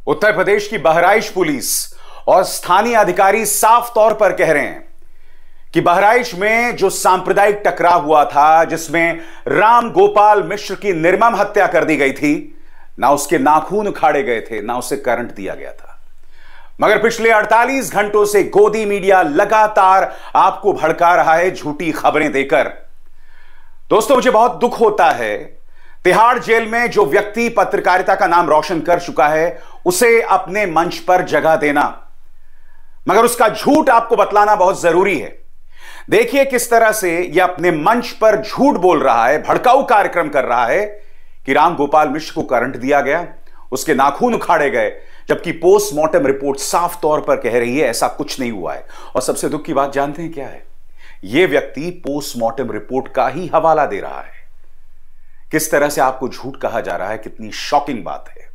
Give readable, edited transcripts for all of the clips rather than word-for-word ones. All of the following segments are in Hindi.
उत्तर प्रदेश की बहराइच पुलिस और स्थानीय अधिकारी साफ तौर पर कह रहे हैं कि बहराइच में जो सांप्रदायिक टकराव हुआ था, जिसमें राम गोपाल मिश्र की निर्मम हत्या कर दी गई थी, ना उसके नाखून उखाड़े गए थे, ना उसे करंट दिया गया था। मगर पिछले 48 घंटों से गोदी मीडिया लगातार आपको भड़का रहा है झूठी खबरें देकर। दोस्तों, मुझे बहुत दुख होता है, तिहाड़ जेल में जो व्यक्ति पत्रकारिता का नाम रोशन कर चुका है, उसे अपने मंच पर जगह देना, मगर उसका झूठ आपको बतलाना बहुत जरूरी है। देखिए किस तरह से यह अपने मंच पर झूठ बोल रहा है, भड़काऊ कार्यक्रम कर रहा है कि राम गोपाल मिश्र को करंट दिया गया, उसके नाखून उखाड़े गए, जबकि पोस्टमार्टम रिपोर्ट साफ तौर पर कह रही है ऐसा कुछ नहीं हुआ है। और सबसे दुख की बात जानते हैं क्या है? यह व्यक्ति पोस्टमार्टम रिपोर्ट का ही हवाला दे रहा है। किस तरह से आपको झूठ कहा जा रहा है, कितनी शॉकिंग बात है।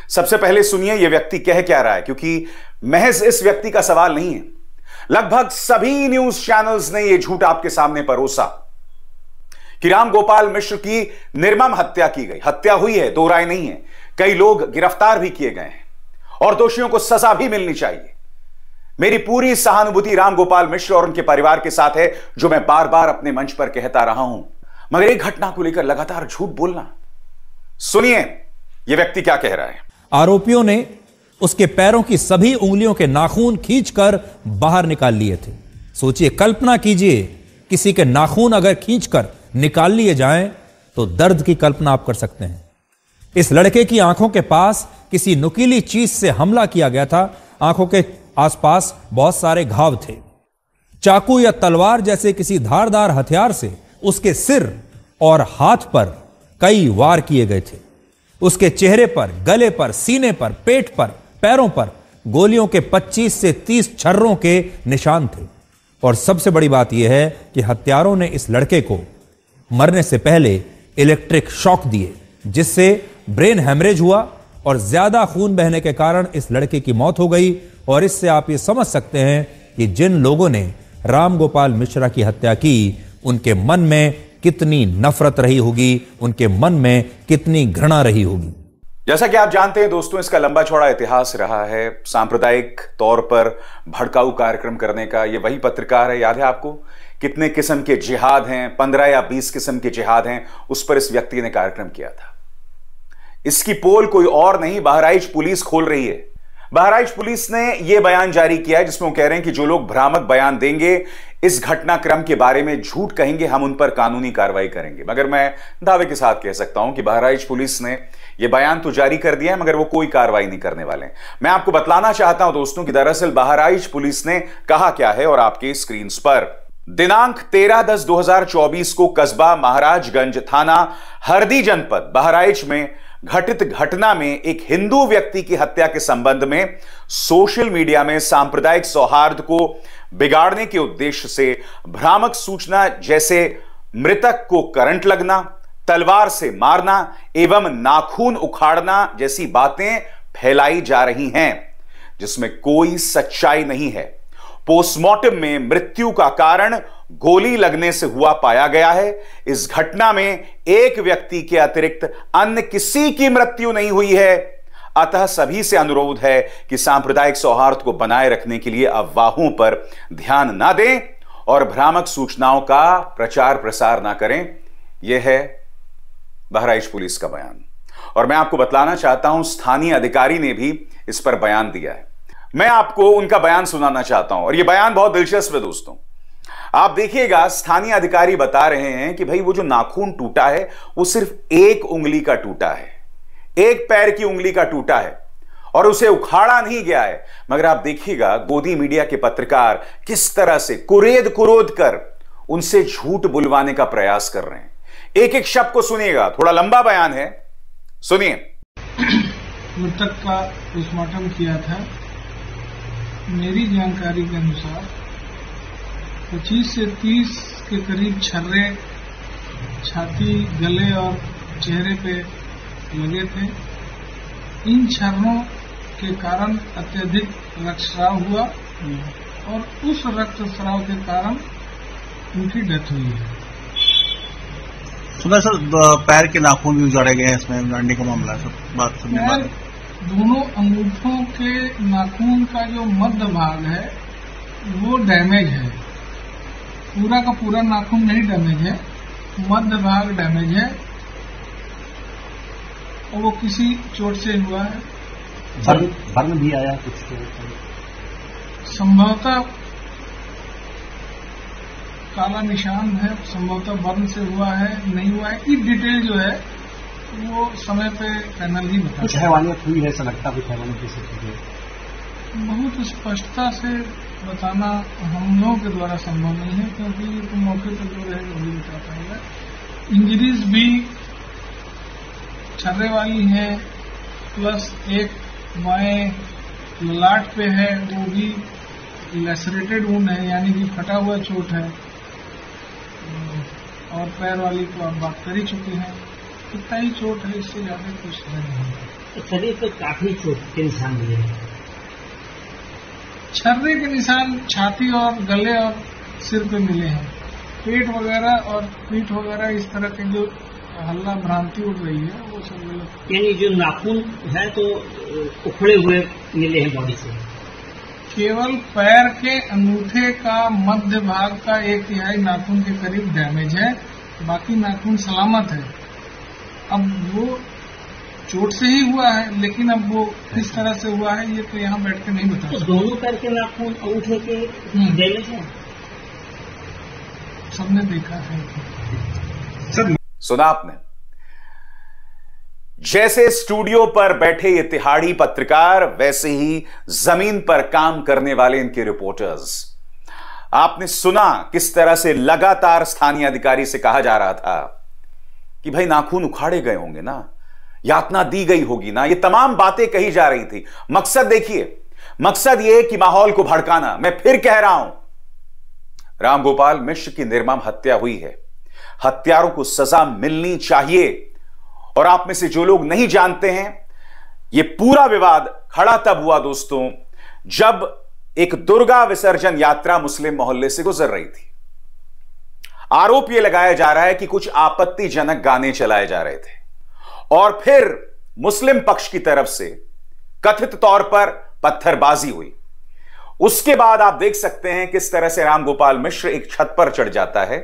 सबसे पहले सुनिए यह व्यक्ति कह क्या रहा है, क्योंकि महज इस व्यक्ति का सवाल नहीं है, लगभग सभी न्यूज चैनल्स ने यह झूठ आपके सामने परोसा कि राम गोपाल मिश्र की निर्मम हत्या की गई। हत्या हुई है, दो राय नहीं है, कई लोग गिरफ्तार भी किए गए हैं और दोषियों को सजा भी मिलनी चाहिए। मेरी पूरी सहानुभूति राम गोपाल मिश्र और उनके परिवार के साथ है, जो मैं बार बार अपने मंच पर कहता रहा हूं, मगर एक घटना को लेकर लगातार झूठ बोलना। सुनिए यह व्यक्ति क्या कह रहा है। आरोपियों ने उसके पैरों की सभी उंगलियों के नाखून खींचकर बाहर निकाल लिए थे। सोचिए, कल्पना कीजिए, किसी के नाखून अगर खींचकर निकाल लिए जाएं तो दर्द की कल्पना आप कर सकते हैं। इस लड़के की आंखों के पास किसी नुकीली चीज से हमला किया गया था। आंखों के आसपास बहुत सारे घाव थे। चाकू या तलवार जैसे किसी धारदार हथियार से उसके सिर और हाथ पर कई वार किए गए थे। उसके चेहरे पर, गले पर, सीने पर, पेट पर, पैरों पर गोलियों के 25 से 30 छर्रों के निशान थे। और सबसे बड़ी बात यह है कि हत्यारों ने इस लड़के को मरने से पहले इलेक्ट्रिक शॉक दिए, जिससे ब्रेन हैमरेज हुआ और ज्यादा खून बहने के कारण इस लड़के की मौत हो गई। और इससे आप ये समझ सकते हैं कि जिन लोगों ने राम गोपाल मिश्रा की हत्या की, उनके मन में कितनी नफरत रही होगी, उनके मन में कितनी घृणा रही होगी। जैसा कि आप जानते हैं दोस्तों, इसका लंबा चौड़ा इतिहास रहा है। सांप्रदायिक तौर पर भड़काऊ कार्यक्रम करने का ये वही पत्रकार है, याद है आपको? कितने किस्म के जिहाद हैं, 15 या 20 किस्म के जिहाद हैं, उस पर इस व्यक्ति ने कार्यक्रम किया था। इसकी पोल कोई और नहीं, बहराइच पुलिस खोल रही है। बहराइच पुलिस ने यह बयान जारी किया है, जिसमें वो कह रहे हैं कि जो लोग भ्रामक बयान देंगे, इस घटनाक्रम के बारे में झूठ कहेंगे, हम उन पर कानूनी कार्रवाई करेंगे। मगर मैं दावे के साथ कह सकता हूं कि बहराइच पुलिस ने यह बयान तो जारी कर दिया है, मगर वो कोई कार्रवाई नहीं करने वाले। मैं आपको बतलाना चाहता हूं दोस्तों कि दरअसल बहराइच पुलिस ने कहा क्या है, और आपके स्क्रीन पर दिनांक 13/10/2024 को कस्बा महाराजगंज, थाना हरदी, जनपद बहराइच में घटित घटना में एक हिंदू व्यक्ति की हत्या के संबंध में सोशल मीडिया में सांप्रदायिक सौहार्द को बिगाड़ने के उद्देश्य से भ्रामक सूचना जैसे मृतक को करंट लगना, तलवार से मारना एवं नाखून उखाड़ना जैसी बातें फैलाई जा रही हैं, जिसमें कोई सच्चाई नहीं है। पोस्टमार्टम में मृत्यु का कारण गोली लगने से हुआ पाया गया है। इस घटना में एक व्यक्ति के अतिरिक्त अन्य किसी की मृत्यु नहीं हुई है। अतः सभी से अनुरोध है कि सांप्रदायिक सौहार्द को बनाए रखने के लिए अफवाहों पर ध्यान ना दें और भ्रामक सूचनाओं का प्रचार प्रसार ना करें। यह है बहराइच पुलिस का बयान। और मैं आपको बतलाना चाहता हूं, स्थानीय अधिकारी ने भी इस पर बयान दिया है। मैं आपको उनका बयान सुनाना चाहता हूं, और यह बयान बहुत दिलचस्प है दोस्तों। आप देखिएगा, स्थानीय अधिकारी बता रहे हैं कि भाई वो जो नाखून टूटा है वो सिर्फ एक उंगली का टूटा है, एक पैर की उंगली का टूटा है, और उसे उखाड़ा नहीं गया है। मगर आप देखिएगा गोदी मीडिया के पत्रकार किस तरह से कुरेद कुरोद कर उनसे झूठ बुलवाने का प्रयास कर रहे हैं। एक एक शब्द को सुनिएगा, थोड़ा लंबा बयान है, सुनिए। मृतक का पोस्टमार्टम किया था। मेरी जानकारी के अनुसार 25 से 30 के करीब छर्रे छाती, गले और चेहरे पे लगे थे। इन छर्रों के कारण अत्यधिक रक्तस्राव हुआ और उस रक्तस्राव के कारण उनकी डेथ हुई है। सुना सर, पैर के नाखून भी उजाड़े गए हैं, इसमें लड़ने का मामला है सर, बात सुनने बाद दोनों अंगूठों के नाखून का जो मध्य भाग है वो डैमेज है। पूरा का पूरा नाखून नहीं डैमेज है, मध्य भाग डैमेज है और वो किसी चोट से हुआ है। बर्न भी आया कुछ? संभवतः काला निशान है, संभवतः बर्न से हुआ है, नहीं हुआ है की डिटेल जो है वो समय पे पैनल ही बता। कुछ हैवानियत हुई है ऐसा लगता? कुछ हैवानियत जैसे चीजें बहुत स्पष्टता से बताना हम लोगों के द्वारा संभव नहीं है, क्योंकि तो मौके पर जो रहेगा वही बता पाएगा। इंजरीज भी छर्रे वाली है, प्लस एक बाएं ललाट पे है, वो भी लैसरेटेड वुंड है, यानी कि फटा हुआ चोट है। और पैर वाली को आप बात कर ही चुके हैं, इतना ही चोट है, इससे ज्यादा कुछ नहीं। शरीर पे काफी चोट के निशान मिले हैं। छर्रे के निशान छाती और गले और सिर पे मिले हैं। पेट वगैरह और पीठ वगैरह इस तरह के जो हल्ला भ्रांति उड़ रही है वो सब गलत। यानी जो नाखून है तो उखड़े हुए मिले हैं बॉडी से। केवल पैर के अंगूठे का मध्य भाग का 1/3 नाखून के करीब डैमेज है, बाकी नाखून सलामत है। अब वो चोट से ही हुआ है, लेकिन अब वो किस तरह से हुआ है ये तो यहाँ बैठ के नहीं बता सकते। तो दोनों पैर के नाखून अंगूठे के डैमेज है, सबने देखा है। सुना आपने? जैसे स्टूडियो पर बैठे ये तिहाड़ी पत्रकार, वैसे ही जमीन पर काम करने वाले इनके रिपोर्टर्स। आपने सुना किस तरह से लगातार स्थानीय अधिकारी से कहा जा रहा था कि भाई नाखून उखाड़े गए होंगे ना, यातना दी गई होगी ना, ये तमाम बातें कही जा रही थी। मकसद देखिए, मकसद ये कि माहौल को भड़काना। मैं फिर कह रहा हूं, रामगोपाल मिश्र की निर्मम हत्या हुई है, हत्यारों को सजा मिलनी चाहिए। और आप में से जो लोग नहीं जानते हैं, यह पूरा विवाद खड़ा तब हुआ दोस्तों जब एक दुर्गा विसर्जन यात्रा मुस्लिम मोहल्ले से गुजर रही थी। आरोप यह लगाया जा रहा है कि कुछ आपत्तिजनक गाने चलाए जा रहे थे और फिर मुस्लिम पक्ष की तरफ से कथित तौर पर पत्थरबाजी हुई। उसके बाद आप देख सकते हैं किस तरह से रामगोपाल मिश्र एक छत पर चढ़ जाता है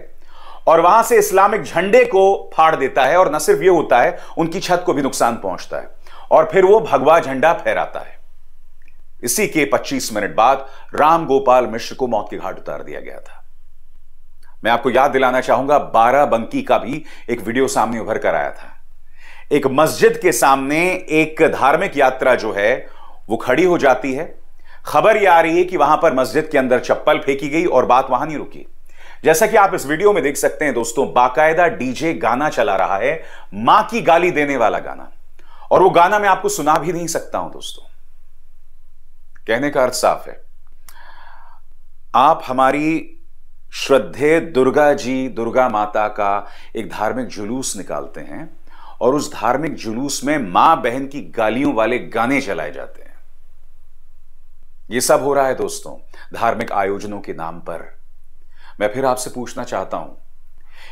और वहां से इस्लामिक झंडे को फाड़ देता है, और न सिर्फ यह होता है, उनकी छत को भी नुकसान पहुंचता है और फिर वो भगवा झंडा फहराता है। इसी के 25 मिनट बाद रामगोपाल मिश्र को मौत के घाट उतार दिया गया था। मैं आपको याद दिलाना चाहूंगा, बाराबंकी का भी एक वीडियो सामने उभर कर आया था। एक मस्जिद के सामने एक धार्मिक यात्रा जो है वो खड़ी हो जाती है। खबर यह आ रही है कि वहां पर मस्जिद के अंदर चप्पल फेंकी गई और बात वहां नहीं रुकी। जैसा कि आप इस वीडियो में देख सकते हैं दोस्तों, बाकायदा डीजे गाना चला रहा है, मां की गाली देने वाला गाना, और वो गाना मैं आपको सुना भी नहीं सकता हूं दोस्तों। कहने का अर्थ साफ है, आप हमारी श्रद्धेय दुर्गा जी, दुर्गा माता का एक धार्मिक जुलूस निकालते हैं और उस धार्मिक जुलूस में मां बहन की गालियों वाले गाने चलाए जाते हैं। यह सब हो रहा है दोस्तों धार्मिक आयोजनों के नाम पर। मैं फिर आपसे पूछना चाहता हूं,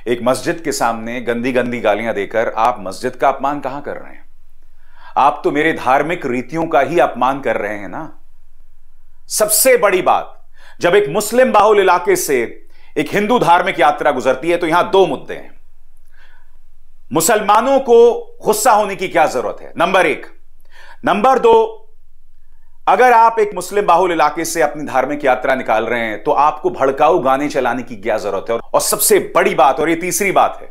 एक मस्जिद के सामने गंदी गंदी गालियां देकर आप मस्जिद का अपमान कहां कर रहे हैं? आप तो मेरे धार्मिक रीतियों का ही अपमान कर रहे हैं ना। सबसे बड़ी बात, जब एक मुस्लिम बाहुल इलाके से एक हिंदू धार्मिक यात्रा गुजरती है तो यहां दो मुद्दे हैं। मुसलमानों को गुस्सा होने की क्या जरूरत है, नंबर 1। नंबर 2, अगर आप एक मुस्लिम बाहुल इलाके से अपनी धार्मिक यात्रा निकाल रहे हैं तो आपको भड़काऊ गाने चलाने की क्या जरूरत है? और सबसे बड़ी बात, और ये तीसरी बात है,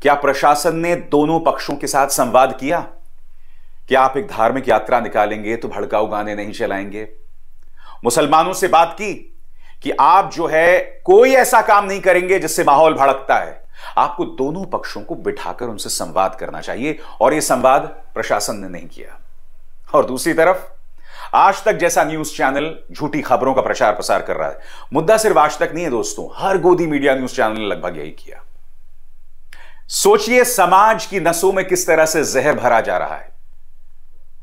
क्या प्रशासन ने दोनों पक्षों के साथ संवाद किया कि आप एक धार्मिक यात्रा निकालेंगे तो भड़काऊ गाने नहीं चलाएंगे? मुसलमानों से बात की कि आप जो है कोई ऐसा काम नहीं करेंगे जिससे माहौल भड़कता है? आपको दोनों पक्षों को बिठाकर उनसे संवाद करना चाहिए, और यह संवाद प्रशासन ने नहीं किया। और दूसरी तरफ आज तक जैसा न्यूज चैनल झूठी खबरों का प्रचार प्रसार कर रहा है। मुद्दा सिर्फ आज तक नहीं है दोस्तों, हर गोदी मीडिया न्यूज चैनल ने लगभग यही किया। सोचिए समाज की नसों में किस तरह से जहर भरा जा रहा है।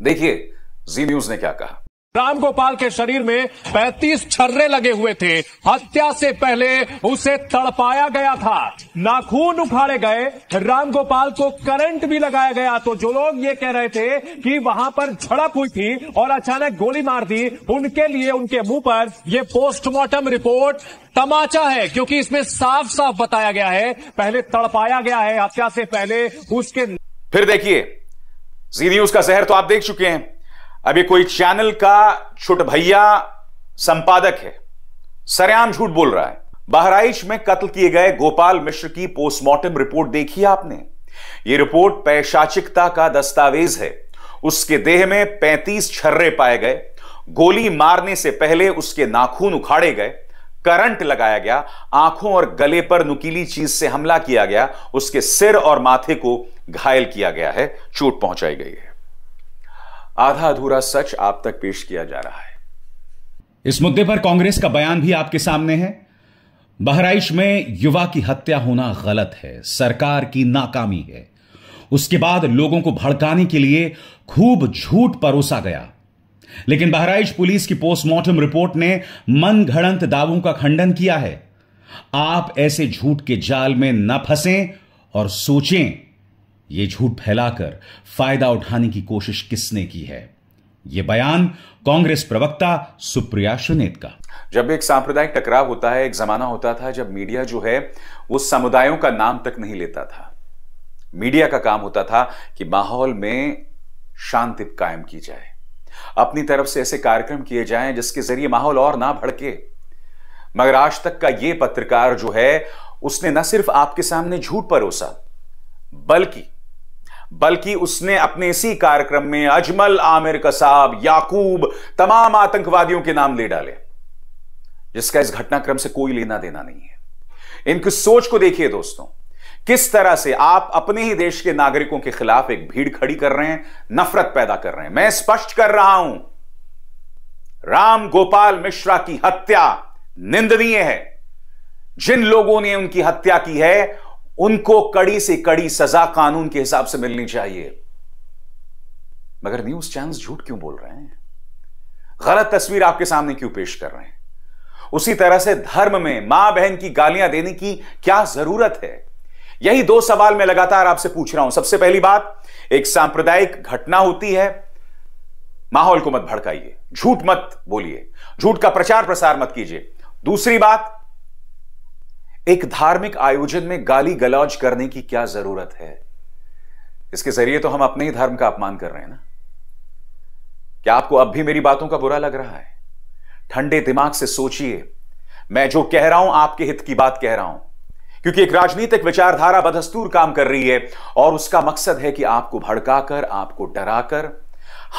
देखिए जी न्यूज ने क्या कहा। रामगोपाल के शरीर में 35 छर्रे लगे हुए थे। हत्या से पहले उसे तड़पाया गया था, नाखून उखाड़े गए, रामगोपाल को करंट भी लगाया गया। तो जो लोग ये कह रहे थे कि वहां पर झड़प हुई थी और अचानक गोली मार दी, उनके लिए उनके मुंह पर यह पोस्टमार्टम रिपोर्ट तमाचा है, क्योंकि इसमें साफ साफ बताया गया है पहले तड़पाया गया है हत्या से पहले उसके। फिर देखिए, जी न्यूज का जहर तो आप देख चुके हैं। अब ये कोई चैनल का छोट भैया संपादक है, सरेआम झूठ बोल रहा है। बहराइच में कत्ल किए गए गोपाल मिश्र की पोस्टमार्टम रिपोर्ट देखी आपने? ये रिपोर्ट पैशाचिकता का दस्तावेज है। उसके देह में 35 छर्रे पाए गए, गोली मारने से पहले उसके नाखून उखाड़े गए, करंट लगाया गया, आंखों और गले पर नुकीली चीज से हमला किया गया, उसके सिर और माथे को घायल किया गया है, चोट पहुंचाई गई है। आधा अधूरा सच आप तक पेश किया जा रहा है। इस मुद्दे पर कांग्रेस का बयान भी आपके सामने है। बहराइच में युवा की हत्या होना गलत है, सरकार की नाकामी है। उसके बाद लोगों को भड़काने के लिए खूब झूठ परोसा गया, लेकिन बहराइच पुलिस की पोस्टमार्टम रिपोर्ट ने मनगढ़ंत दावों का खंडन किया है। आप ऐसे झूठ के जाल में न फंसें और सोचें, यह झूठ फैलाकर फायदा उठाने की कोशिश किसने की है। यह बयान कांग्रेस प्रवक्ता सुप्रिया सुनेत का। जब एक सांप्रदायिक टकराव होता है, एक जमाना होता था जब मीडिया जो है वो समुदायों का नाम तक नहीं लेता था। मीडिया का काम होता था कि माहौल में शांति कायम की जाए, अपनी तरफ से ऐसे कार्यक्रम किए जाएं जिसके जरिए माहौल और ना भड़के। मगर आज तक का ये पत्रकार जो है, उसने न सिर्फ आपके सामने झूठ परोसा, बल्कि उसने अपने इसी कार्यक्रम में अजमल, आमिर कसाब, याकूब, तमाम आतंकवादियों के नाम ले डाले, जिसका इस घटनाक्रम से कोई लेना देना नहीं है। इनकी सोच को देखिए दोस्तों, किस तरह से आप अपने ही देश के नागरिकों के खिलाफ एक भीड़ खड़ी कर रहे हैं, नफरत पैदा कर रहे हैं। मैं स्पष्ट कर रहा हूं, राम गोपाल मिश्रा की हत्या निंदनीय है। जिन लोगों ने उनकी हत्या की है, उनको कड़ी से कड़ी सजा कानून के हिसाब से मिलनी चाहिए। मगर न्यूज चैनल्स झूठ क्यों बोल रहे हैं? गलत तस्वीर आपके सामने क्यों पेश कर रहे हैं? उसी तरह से धर्म में मां बहन की गालियां देने की क्या जरूरत है? यही दो सवाल मैं लगातार आपसे पूछ रहा हूं। सबसे पहली बात, एक सांप्रदायिक घटना होती है, माहौल को मत भड़काइए, झूठ मत बोलिए, झूठ का प्रचार प्रसार मत कीजिए। दूसरी बात, एक धार्मिक आयोजन में गाली गलौज करने की क्या जरूरत है? इसके जरिए तो हम अपने ही धर्म का अपमान कर रहे हैं ना। क्या आपको अब भी मेरी बातों का बुरा लग रहा है? ठंडे दिमाग से सोचिए, मैं जो कह रहा हूं आपके हित की बात कह रहा हूं, क्योंकि एक राजनीतिक विचारधारा बदस्तूर काम कर रही है और उसका मकसद है कि आपको भड़काकर, आपको डराकर,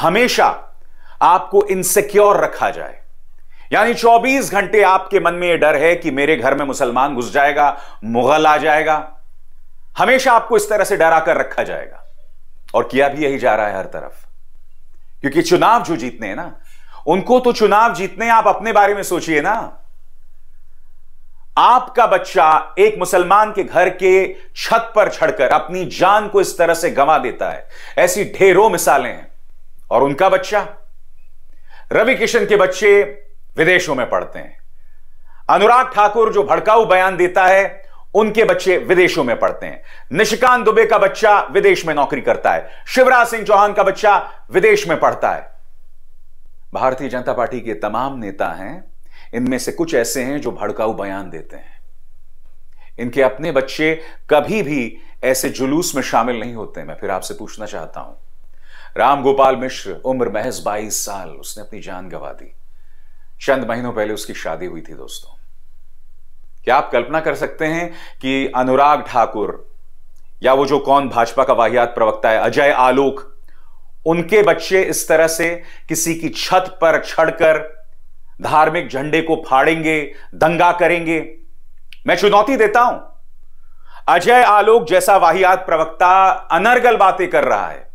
हमेशा आपको इनसिक्योर रखा जाए। यानी 24 घंटे आपके मन में यह डर है कि मेरे घर में मुसलमान घुस जाएगा, मुगल आ जाएगा। हमेशा आपको इस तरह से डरा कर रखा जाएगा, और किया भी यही जा रहा है हर तरफ। क्योंकि चुनाव जो जीतने हैं ना, उनको तो चुनाव जीतने, आप अपने बारे में सोचिए ना। आपका बच्चा एक मुसलमान के घर के छत पर चढ़कर अपनी जान को इस तरह से गंवा देता है, ऐसी ढेरों मिसालें हैं। और उनका बच्चा, रवि किशन के बच्चे विदेशों में पढ़ते हैं। अनुराग ठाकुर जो भड़काऊ बयान देता है, उनके बच्चे विदेशों में पढ़ते हैं। निशिकांत दुबे का बच्चा विदेश में नौकरी करता है। शिवराज सिंह चौहान का बच्चा विदेश में पढ़ता है। भारतीय जनता पार्टी के तमाम नेता हैं, इनमें से कुछ ऐसे हैं जो भड़काऊ बयान देते हैं। इनके अपने बच्चे कभी भी ऐसे जुलूस में शामिल नहीं होते। मैं फिर आपसे पूछना चाहता हूं, राम गोपाल मिश्र, उम्र महज 22 साल, उसने अपनी जान गंवा दी। चंद महीनों पहले उसकी शादी हुई थी दोस्तों। क्या आप कल्पना कर सकते हैं कि अनुराग ठाकुर या वो जो कौन भाजपा का वाहियात प्रवक्ता है अजय आलोक, उनके बच्चे इस तरह से किसी की छत पर चढ़कर धार्मिक झंडे को फाड़ेंगे, दंगा करेंगे? मैं चुनौती देता हूं, अजय आलोक जैसा वाहियात प्रवक्ता अनर्गल बातें कर रहा है,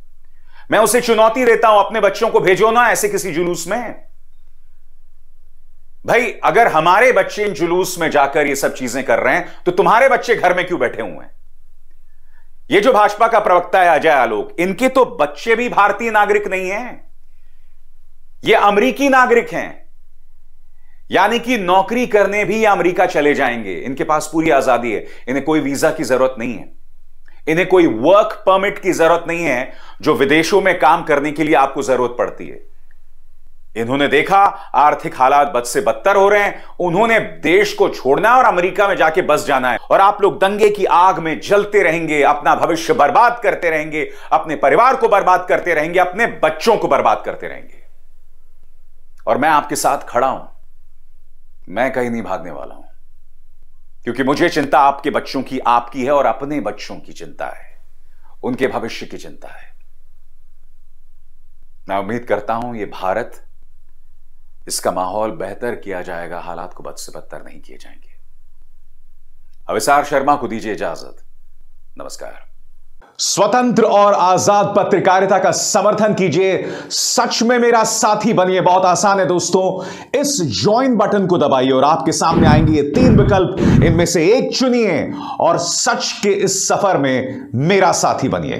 मैं उसे चुनौती देता हूं, अपने बच्चों को भेजो ना ऐसे किसी जुलूस में। भाई, अगर हमारे बच्चे इन जुलूस में जाकर ये सब चीजें कर रहे हैं, तो तुम्हारे बच्चे घर में क्यों बैठे हुए हैं? ये जो भाजपा का प्रवक्ता है अजय आलोक, इनके तो बच्चे भी भारतीय नागरिक नहीं हैं। ये अमेरिकी नागरिक हैं, यानी कि नौकरी करने भी ये अमेरिका चले जाएंगे। इनके पास पूरी आजादी है, इन्हें कोई वीजा की जरूरत नहीं है, इन्हें कोई वर्क परमिट की जरूरत नहीं है जो विदेशों में काम करने के लिए आपको जरूरत पड़ती है। इन्होंने देखा आर्थिक हालात बद से बदतर हो रहे हैं, उन्होंने देश को छोड़ना है और अमेरिका में जाके बस जाना है। और आप लोग दंगे की आग में जलते रहेंगे, अपना भविष्य बर्बाद करते रहेंगे, अपने परिवार को बर्बाद करते रहेंगे, अपने बच्चों को बर्बाद करते रहेंगे। और मैं आपके साथ खड़ा हूं, मैं कहीं नहीं भागने वाला हूं, क्योंकि मुझे चिंता आपके बच्चों की आपकी है और अपने बच्चों की चिंता है, उनके भविष्य की चिंता है। मैं उम्मीद करता हूं ये भारत, इसका माहौल बेहतर किया जाएगा, हालात को बद से बदतर नहीं किए जाएंगे। अविसार शर्मा को दीजिए इजाजत। नमस्कार। स्वतंत्र और आजाद पत्रकारिता का समर्थन कीजिए, सच में मेरा साथी बनिए। बहुत आसान है दोस्तों, इस ज्वाइन बटन को दबाइए और आपके सामने आएंगे ये 3 विकल्प, इनमें से एक चुनिए और सच के इस सफर में मेरा साथी बनिए।